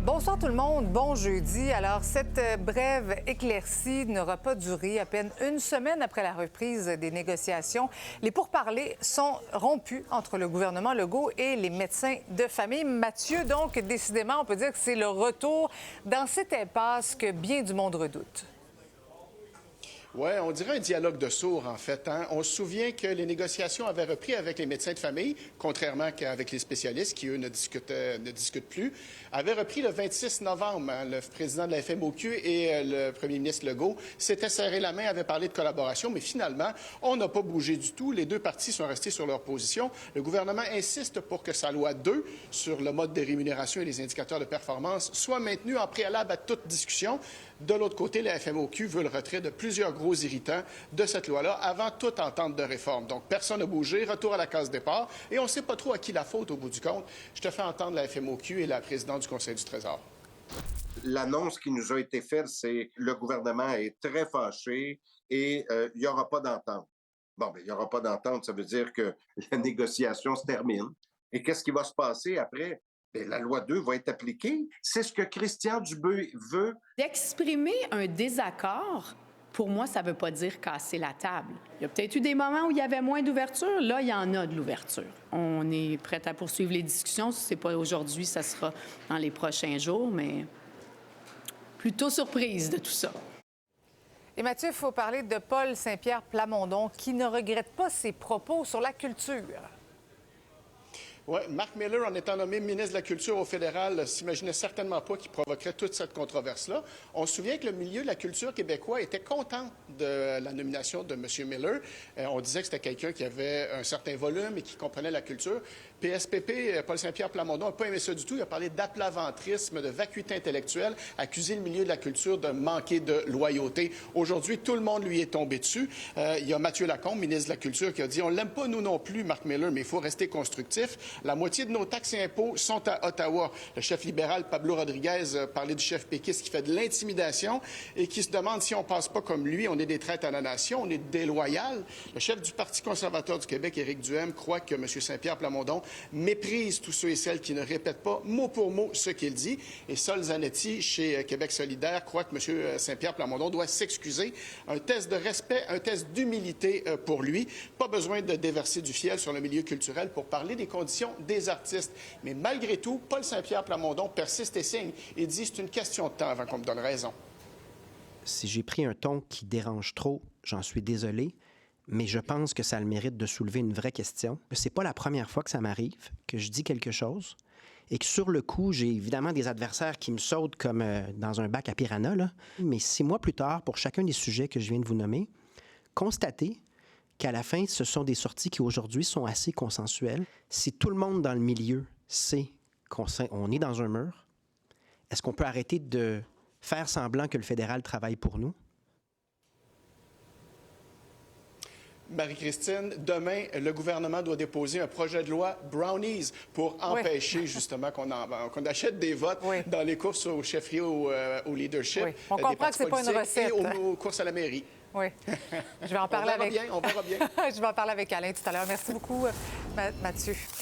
Bonsoir tout le monde, bon jeudi. Alors, cette brève éclaircie n'aura pas duré. À peine une semaine après la reprise des négociations, les pourparlers sont rompus entre le gouvernement Legault et les médecins de famille. Mathieu, donc, décidément, on peut dire que c'est le retour dans cette impasse que bien du monde redoute. Oui, on dirait un dialogue de sourds, en fait. On se souvient que les négociations avaient repris avec les médecins de famille, contrairement qu'avec les spécialistes, qui, eux, ne discutent plus, avaient repris le 26 novembre. Le président de la FMOQ et le premier ministre Legault s'étaient serré la main, avaient parlé de collaboration, mais finalement, on n'a pas bougé du tout. Les deux partis sont restés sur leur position. Le gouvernement insiste pour que sa loi 2 sur le mode de rémunération et les indicateurs de performance soit maintenue en préalable à toute discussion. De l'autre côté, la FMOQ veut le retrait de plusieurs gros irritants de cette loi-là avant toute entente de réforme. Donc, personne n'a bougé, retour à la case départ, et on ne sait pas trop à qui la faute au bout du compte. Je te fais entendre la FMOQ et la présidente du Conseil du Trésor. L'annonce qui nous a été faite, c'est que le gouvernement est très fâché et il n'y aura pas d'entente. Bon, bien, il n'y aura pas d'entente, ça veut dire que la négociation se termine. Et qu'est-ce qui va se passer après? Bien, la loi 2 va être appliquée. C'est ce que Christian Dubé veut. D'exprimer un désaccord, pour moi, ça ne veut pas dire casser la table. Il y a peut-être eu des moments où il y avait moins d'ouverture. Là, il y en a de l'ouverture. On est prêt à poursuivre les discussions. Si ce n'est pas aujourd'hui, ça sera dans les prochains jours, mais plutôt surprise de tout ça. Et Mathieu, il faut parler de Paul Saint-Pierre Plamondon, qui ne regrette pas ses propos sur la culture. Oui, Marc Miller, en étant nommé ministre de la Culture au fédéral, s'imaginait certainement pas qu'il provoquerait toute cette controverse-là. On se souvient que le milieu de la culture québécois était content de la nomination de M. Miller. On disait que c'était quelqu'un qui avait un certain volume et qui comprenait la culture. PSPP, Paul Saint-Pierre Plamondon, n'a pas aimé ça du tout. Il a parlé d'aplaventrisme, de vacuité intellectuelle, accusé le milieu de la culture de manquer de loyauté. Aujourd'hui, tout le monde lui est tombé dessus. Il y a Mathieu Lacombe, ministre de la Culture, qui a dit « On l'aime pas, nous non plus, Marc Miller, mais il faut rester constructif. » La moitié de nos taxes et impôts sont à Ottawa. Le chef libéral, Pablo Rodriguez, parlait du chef péquiste qui fait de l'intimidation et qui se demande si on ne passe pas comme lui, on est des traites à la nation, on est déloyal. Le chef du Parti conservateur du Québec, Éric Duhem, croit que M. Saint-Pierre Plamondon méprise tous ceux et celles qui ne répètent pas mot pour mot ce qu'il dit. Et Sol Zanetti, chez Québec solidaire, croit que M. Saint-Pierre Plamondon doit s'excuser. Un test de respect, un test d'humilité pour lui. Pas besoin de déverser du fiel sur le milieu culturel pour parler des conditions des artistes. Mais malgré tout, Paul Saint-Pierre Plamondon persiste et signe et dit c'est une question de temps avant qu'on me donne raison. Si j'ai pris un ton qui dérange trop, j'en suis désolé, mais je pense que ça a le mérite de soulever une vraie question. C'est pas la première fois que ça m'arrive, que je dis quelque chose, et que sur le coup, j'ai évidemment des adversaires qui me sautent comme dans un bac à piranha, là. Mais 6 mois plus tard, pour chacun des sujets que je viens de vous nommer, constatez qu'à la fin, ce sont des sorties qui aujourd'hui sont assez consensuelles. Si tout le monde dans le milieu sait qu'on est dans un mur, est-ce qu'on peut arrêter de faire semblant que le fédéral travaille pour nous? Marie-Christine, demain, le gouvernement doit déposer un projet de loi Brownies pour empêcher justement qu'on achète des votes dans les courses aux chefferies, au leadership. Oui. On comprend que ce n'est pas une recette. Et aux courses à la mairie. Oui. Je vais en parler on verra bien. Je vais en parler avec Alain tout à l'heure. Merci beaucoup, Mathieu.